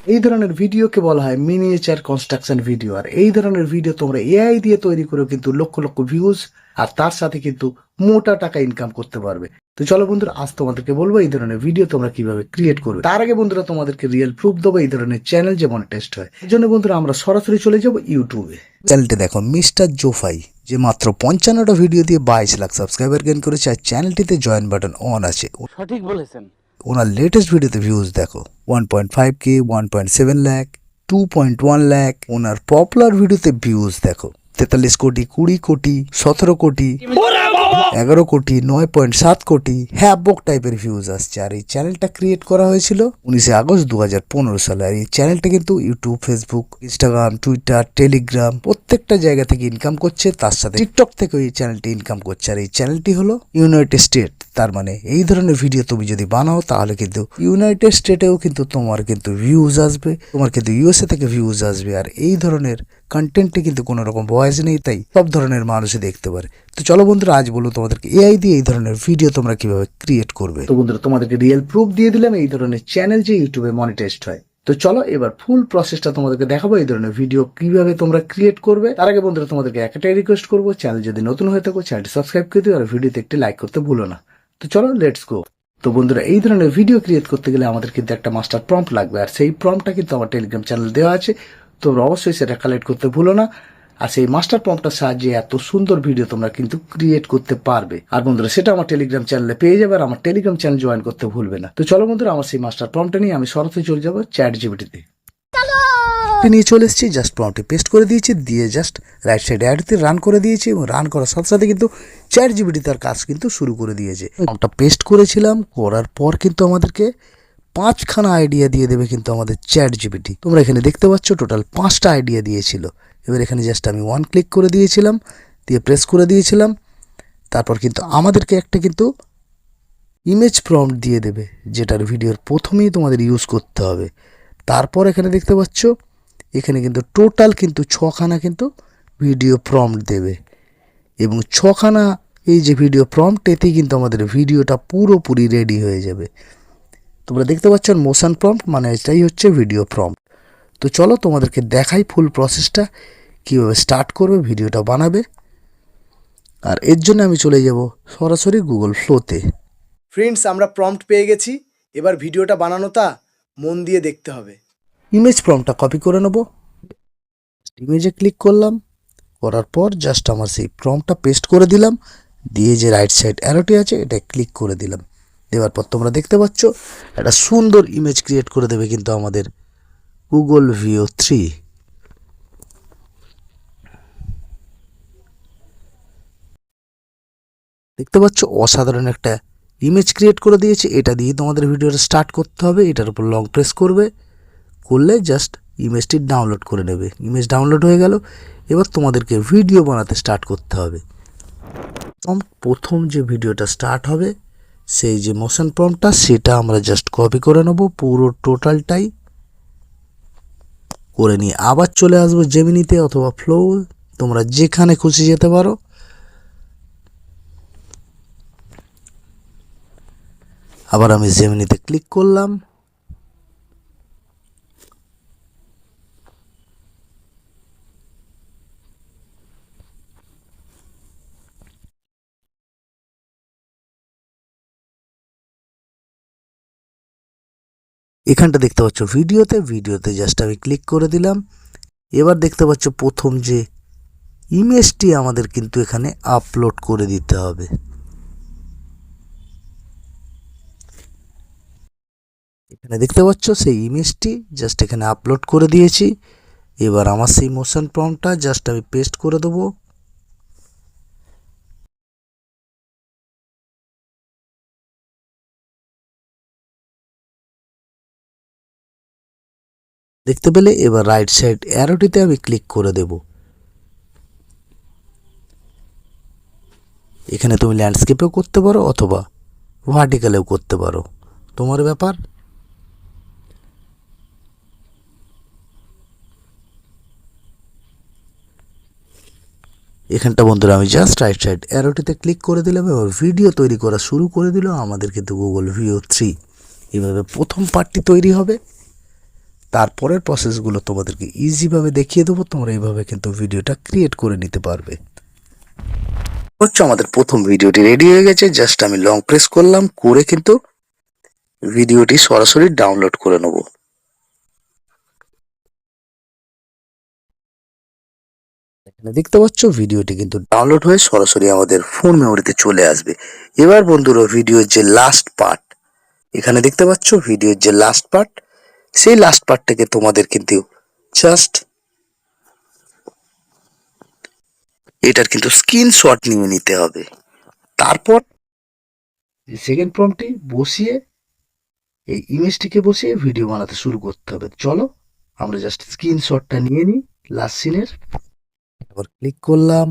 এই ধরনের ভিডিওকে বলা হয় মিনিয়েচার কনস্ট্রাকশন ভিডিও। আর এই ধরনের ভিডিও তোমরা এআই দিয়ে তৈরি করেও কিন্তু লক্ষ লক্ষ ভিউজ আর তার সাথে কিন্তু মোটা টাকা ইনকাম করতে পারবে। তো চলো বন্ধুরা, আজ তোমাদেরকে বলবো এই ধরনের ভিডিও তোমরা কিভাবে ক্রিয়েট করবে। তার আগে বন্ধুরা তোমাদেরকে রিয়েল প্রুফ দেবো এই ধরনের চ্যানেল যে মনিটাইজড হয়। এর জন্য বন্ধুরা আমরা সরাসরি চলে যাবো ইউটিউবে। চ্যানেলটি দেখো মিস্টার জোফাই, যে মাত্র 55টা ভিডিও দিয়ে 22 লাখ সাবস্ক্রাইবার গেইন করেছে। আর চ্যানেলটিতে জয়েন বাটন অন আছে। সঠিক বলেছেন। ওনার লেটেস্ট ভিডিওতে ভিউজ দেখো 1.5K, 1.7 লাখ, 2.1 লাখ। ওনার পপুলার ভিডিওতে ভিউজ দেখো 43 কোটি, 20 কোটি, 17 কোটি, 11 কোটি, 9.7 কোটি। হ্যাবক টাইপের ভিউজ আসছে। আর এই চ্যানেলটা ক্রিয়েট করা হয়েছিল 19 আগস্ট 2015 সালে। আর এই চ্যানেলটা কিন্তু YouTube, Facebook, Instagram, Twitter, Telegram প্রত্যেকটা জায়গা থেকে ইনকাম করছে। তার সাথে টিকটক থেকেও এই চ্যানেলটি ইনকাম করছে। আর এই চ্যানেলটি হলো ইউনাইটেড স্টেট। তার মানে এই ধরনের ভিডিও তুমি যদি বানাও তাহলে কিন্তু ইউনাইটেড স্টেটেও কিন্তু তোমার কিন্তু ভিউজ আসবে, তোমার কিন্তু ইউএসএ থেকে ভিউজ আসবে। আর এই ধরনের কন্টেন্টে কিন্তু কোনো রকম ভয়েস নেই, তাই সব ধরনের মানুষই দেখতে পারে। তো চলো বন্ধুরা, আজ বলো তোমাদেরকে এআই দিয়ে এই ধরনের ভিডিও তোমরা কিভাবে ক্রিয়েট করবে। তো বন্ধুরা, তোমাদেরকে রিয়েল প্রুফ দিয়ে দিলাম এই ধরনের চ্যানেল যে ইউটিউবে মনিটাইজড হয়। তো চলো এবার ফুল প্রসেসটা তোমাদেরকে দেখাবো এই ধরনের ভিডিও কিভাবে তোমরা ক্রিয়েট করবে। তার আগে বন্ধুরা তোমাদেরকে একটাই রিকোয়েস্ট করবো, চ্যানেল যদি নতুন হয়ে থাকো চ্যানেলটি সাবস্ক্রাইব করে দিও আর ভিডিওতে একটি লাইক করতে ভুলো না। তো চলো লেটস গো। তো বন্ধুরা, এই ধরনের ভিডিও ক্রিয়েট করতে গেলে আমাদের কিন্তু একটা মাস্টার প্রম্পট লাগবে। আর সেই প্রম্পটটা কিন্তু আমার টেলিগ্রাম চ্যানেল দেওয়া আছে, তোমরা অবশ্যই সেটা কালেক্ট করতে ভুলো না। আর সেই মাস্টার প্রম্পটটার সাহায্যে এত সুন্দর ভিডিও তোমরা কিন্তু ক্রিয়েট করতে পারবে। আর বন্ধুরা, সেটা আমার টেলিগ্রাম চ্যানেলে পেয়ে যাবে। আর আমার টেলিগ্রাম চ্যানেল জয়েন করতে ভুলবে না। তো চলো বন্ধুরা, আমার সেই মাস্টার প্রম্পটটা নিয়ে আমি সরাসরি চলে যাবো চ্যাট জিপিটিতে। নিয়ে চলে এসেছি, জাস্ট প্রম্পটে পেস্ট করে দিয়েছি, দিয়ে জাস্ট রাইট সাইড অ্যাডতে রান করে দিয়েছি এবং রান করার সাথে সাথে কিন্তু চ্যাট জিপিটি তার কাজ কিন্তু শুরু করে দিয়েছে। প্রম্পটটা পেস্ট করেছিলাম, করার পর কিন্তু আমাদেরকে 5খানা আইডিয়া দিয়ে দেবে কিন্তু আমাদের চ্যাট জিপিটি। তোমরা এখানে দেখতে পাচ্ছ টোটাল 5টা আইডিয়া দিয়েছিল। এবার এখানে জাস্ট আমি 1 ক্লিক করে দিয়েছিলাম, দিয়ে প্রেস করে দিয়েছিলাম। তারপর কিন্তু আমাদেরকে একটা কিন্তু ইমেজ প্রম্পট দিয়ে দেবে, যেটার ভিডিওর প্রথমেই তোমাদের ইউজ করতে হবে। তারপর এখানে দেখতে পাচ্ছ এখানে কিন্তু টোটাল কিন্তু 6খানা কিন্তু ভিডিও প্রম্পট দেবে এবং 6খানা এই যে ভিডিও প্রম্পট, এতেই কিন্তু আমাদের ভিডিওটা পুরোপুরি রেডি হয়ে যাবে। তোমরা দেখতে পাচ্ছ মোশন প্রম্পট মানে এটাই হচ্ছে ভিডিও প্রম্পট। তো চলো তোমাদেরকে দেখাই ফুল প্রসেসটা কীভাবে স্টার্ট করবে, ভিডিওটা বানাবে। আর এর জন্য আমি চলে যাব সরাসরি গুগল ফ্লোতে। ফ্রেন্ডস, আমরা প্রম্পট পেয়ে গেছি। এবার ভিডিওটা বানানোটা মন দিয়ে দেখতে হবে। ইমেজ প্রম্পটটা কপি করে নেব, ইমেজে ক্লিক করলাম, করার পর জাস্ট আমার সেই প্রম্পটটা পেস্ট করে দিলাম, দিয়ে যে রাইট সাইড অ্যারোটি আছে এটা ক্লিক করে দিলাম। দেওয়ার পর তোমরা দেখতে পাচ্ছ একটা সুন্দর ইমেজ ক্রিয়েট করে দেবে কিন্তু আমাদের গুগল ভিও 3। দেখতে পাচ্ছ অসাধারণ একটা ইমেজ ক্রিয়েট করে দিয়েছে। এটা দিয়ে তোমাদের ভিডিওটা স্টার্ট করতে হবে। এটার উপর লং প্রেস করবে, করলে জাস্ট ইমেজটি ডাউনলোড করে নেবে। ইমেজ ডাউনলোড হয়ে গেল। এবার তোমাদেরকে ভিডিও বানাতে স্টার্ট করতে হবে। প্রথম যে ভিডিওটা স্টার্ট হবে সেই যে মোশন প্রম্পটটা, সেটা আমরা জাস্ট কপি করে নেব, পুরো টোটালটাই করে নিয়ে আবার চলে আসবো জেমিনিতে অথবা ফ্লো, তোমরা যেখানে খুশি যেতে পারো। আবার আমি জেমিনিতে ক্লিক করলাম, এখানটা দেখতে পাচ্ছ ভিডিওতে জাস্ট আমি ক্লিক করে দিলাম। এবার দেখতে পাচ্ছ প্রথম যে ইমেজটি আমাদের কিন্তু এখানে আপলোড করে দিতে হবে। এখানে দেখতে পাচ্ছ সেই ইমেজটি জাস্ট এখানে আপলোড করে দিয়েছি। এবার আমার সেই মোশন প্রম্পটটা জাস্ট আমি পেস্ট করে দেবো। দেখতে পেলে এবার রাইট সাইড অ্যারোটিতে আমি ক্লিক করে দেব। এখানে তুমি ল্যান্ডস্কেপেও করতে পারো অথবা ভার্টিক্যালেও করতে পারো, তোমার ব্যাপার। এখানটা বন্ধুরা আমি জাস্ট রাইট সাইড অ্যারোটিতে ক্লিক করে দিলাম এবং ভিডিও তৈরি করা শুরু করে দিল আমাদের কিন্তু গুগল ভিও 3। এভাবে প্রথম পার্টটি তৈরি হবে। তারপরের প্রসেসগুলো তোমাদেরকে ইজিভাবে দেখিয়ে দেবো। তোমরা এইভাবে কিন্তু ভিডিওটা ক্রিয়েট করে নিতে পারবে। হচ্ছে আমাদের প্রথম ভিডিওটি রেডি হয়ে গেছে। জাস্ট আমি লং প্রেস করলাম, করে কিন্তু ভিডিওটি সরাসরি ডাউনলোড করে নেব। এখানে দেখতে পাচ্ছ ভিডিওটি কিন্তু ডাউনলোড হয়ে সরাসরি আমাদের ফোন মেমোরিতে চলে আসবে। এবার বন্ধুরা ভিডিওর যে লাস্ট পার্ট, এখানে দেখতে পাচ্ছ ভিডিওর যে লাস্ট পার্ট, সেই লাস্ট পার্টটাকে তোমাদের কিন্তু জাস্ট এটার কিন্তু স্ক্রিনশট নিয়ে নিতে হবে। তারপর সেকেন্ড প্রম্পটটি বসিয়ে এই ইমেজটিকে বসিয়ে ভিডিও বানাতে শুরু করতে হবে। চলো আমরা জাস্ট স্ক্রিনশটটা নিয়ে নিই লাস্ট সিনের। এবার ক্লিক করলাম,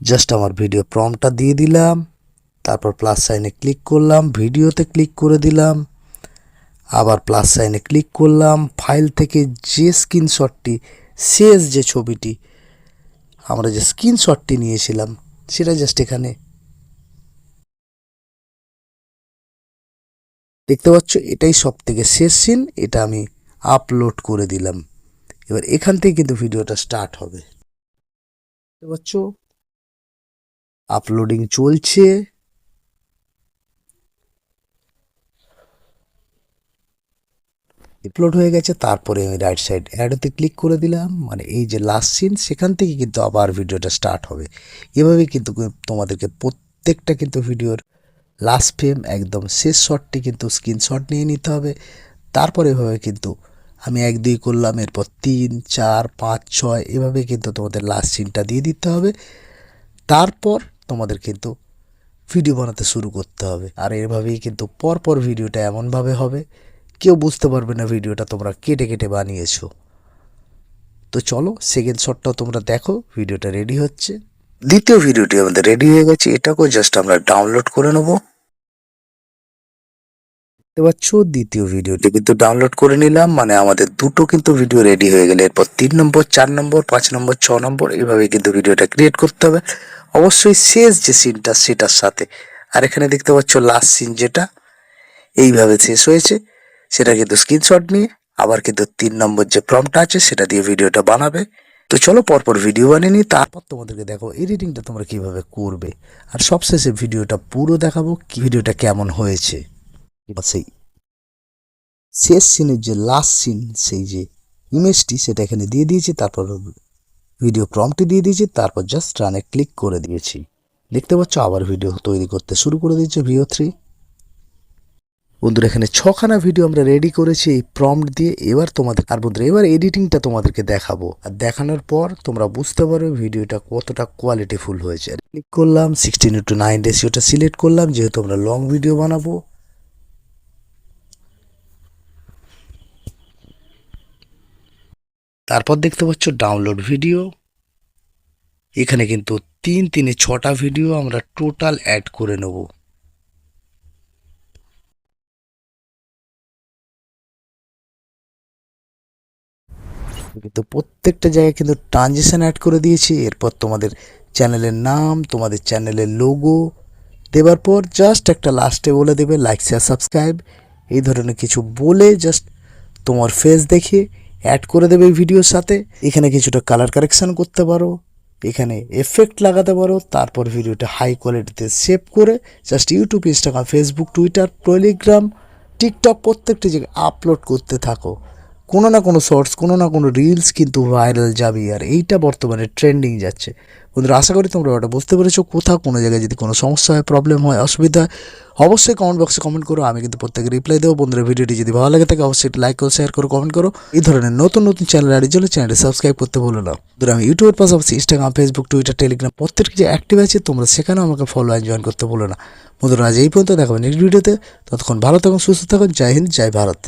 জাস্ট আমার ভিডিও প্রম্পটটা দিয়ে দিলাম, তারপর প্লাস সাইনে ক্লিক করলাম, ভিডিওতে ক্লিক করে দিলাম, আবার প্লাস সাইনে ক্লিক করলাম, ফাইল থেকে যে স্ক্রিনশটটি, শেষ যে ছবিটি আমরা যে স্ক্রিনশটটি নিয়েছিলাম সেটা জাস্ট এখানে দেখতে পাচ্ছ। এটাই সব থেকে শেষ সিন, এটা আমি আপলোড করে দিলাম। এবার এখান থেকে কিন্তু ভিডিওটা স্টার্ট হবে। দেখতে পাচ্ছ আপলোডিং চলছে। আপলোড হয়ে গেছে। তারপরে আমি রাইট সাইড অ্যাডোতে ক্লিক করে দিলাম, মানে এই যে লাস্ট সিন সেখান থেকে কিন্তু আবার ভিডিওটা স্টার্ট হবে। এভাবে কিন্তু তোমাদেরকে প্রত্যেকটা কিন্তু ভিডিওর লাস্ট ফ্রেম একদম শেষ শটটি কিন্তু স্ক্রিনশট নিয়ে নিতে হবে। তারপরে এভাবে কিন্তু আমি 1 2 করলাম, এরপর 3 4 5 6 এভাবে কিন্তু তোমাদের লাস্ট সিনটা দিয়ে দিতে হবে। তারপর তোমাদের কিন্তু ভিডিও বানাতে শুরু করতে হবে। আর এভাবেই কিন্তু পরপর ভিডিওটা এমনভাবে হবে কেউ বুঝতে পারবে না ভিডিওটা তোমরা কেটে কেটে বানিয়েছো। তো চলো সেকেন্ড শটটাও তোমরা দেখো, ভিডিওটা রেডি হচ্ছে। দ্বিতীয় ভিডিওটি আমাদের রেডি হয়ে গেছে, এটাকেও জাস্ট আমরা ডাউনলোড করে নেব। দেখতে পাচ্ছ দ্বিতীয় ভিডিওটি কিন্তু ডাউনলোড করে নিলাম, মানে আমাদের দুটো কিন্তু ভিডিও রেডি হয়ে গেলে এরপর 3 নম্বর 4 নম্বর 5 নম্বর 6 নম্বর এইভাবে কিন্তু ভিডিওটা ক্রিয়েট করতে হবে, অবশ্যই শেষ যে সিনটা সেটার সাথে। আর এখানে দেখতে পাচ্ছ লাস্ট সিন যেটা এইভাবে শেষ হয়েছে, সেটা কিন্তু স্ক্রিনশট নিয়ে আবার কিন্তু 3 নম্বর যে প্রম্পটটা আছে সেটা দিয়ে ভিডিওটা বানাবে। তো চলো পরপর ভিডিও বানিয়ে নিই, তারপর তোমাদেরকে দেখো এডিটিংটা তোমরা কিভাবে করবে। আর সবশেষে ভিডিওটা পুরো দেখাবো কি ভিডিওটা কেমন হয়েছে। সেই শেষ সিনের যে লাস্ট সিন, সেই যে ইমেজটি সেটা এখানে দিয়ে দিয়েছি, তারপর ভিডিও প্রম্পটটি দিয়ে দিয়েছি, তারপর জাস্ট রানে ক্লিক করে দিয়েছি। দেখতে পাচ্ছ আবার ভিডিও তৈরি করতে শুরু করে দিয়েছে VO3। বন্ধুরা এখানে 6খানা ভিডিও আমরা রেডি করেছি এই প্রম্পট দিয়ে। এবার তোমাদের আর বন্ধুরা এবার এডিটিংটা তোমাদেরকে দেখাবো, আর দেখানোর পর তোমরা বুঝতে পারবে ভিডিওটা কতটা কোয়ালিটিফুল হয়েছে। ক্লিক করলাম, 16:9 রেশিওটা সিলেক্ট করলাম যেহেতু আমরা লং ভিডিও বানাবো। তারপর দেখতে পাচ্ছ ডাউনলোড ভিডিও। এখানে কিন্তু 3 3 6টা ভিডিও আমরা টোটাল অ্যাড করে নেব। কিন্তু প্রত্যেকটা জায়গায় কিন্তু ট্রানজিশন অ্যাড করে দিয়েছি। এরপর তোমাদের চ্যানেলের নাম, তোমাদের চ্যানেলের লোগো দেওয়ার পর জাস্ট একটা লাস্টে বলে দেবে লাইক শেয়ার সাবস্ক্রাইব, এই ধরনের কিছু বলে জাস্ট তোমার ফেস দেখিয়ে অ্যাড করে দেবে ভিডিওর সাথে। এখানে কিছুটা কালার কারেকশান করতে পারো, এখানে এফেক্ট লাগাতে পারো। তারপর ভিডিওটা হাই কোয়ালিটিতে সেভ করে just YouTube, Instagram, Facebook, Twitter, Telegram, TikTok প্রত্যেকটি জায়গায় আপলোড করতে থাকো। কোনো না কোনো শর্টস, কোনো না কোনো রিলস কিন্তু ভাইরাল যাবে, আর এইটা বর্তমানে ট্রেন্ডিং যাচ্ছে। বন্ধুরা আশা করি তোমরা ওটা বুঝতে পেরেছো। কোথাও কোনো জায়গায় যদি কোনো সমস্যা হয়, প্রবলেম হয়, অসুবিধা হয়, অবশ্যই কমেন্ট বক্সে কমেন্ট করো, আমি কিন্তু প্রত্যেকে রিপ্লাই দেবো। বন্ধুরা ভিডিওটি যদি ভালো লাগে থাকে অবশ্যই লাইক করো, শেয়ার করো, কমেন্ট করো। এই ধরনের নতুন নতুন চ্যানেল আড়ির জন্য চ্যানেলটি সাবস্ক্রাইব করতে ভুলো না। বন্ধুরা আমি ইউটিউবের পাশাপাশি ইনস্টাগ্রাম, ফেসবুক, টুইটার, টেলিগ্রাম প্রত্যেকটি যে অ্যাক্টিভ আছে তোমরা সেখানেও আমাকে ফলো অ্যান্ড জয়েন করতে ভুলো না। বন্ধুরা আজ এই পর্যন্ত দেখাবেন নেক্সট ভিডিওতে। ততক্ষণ ভালো থাকুন, সুস্থ থাকুন। জয় হিন্দ, জয় ভারত।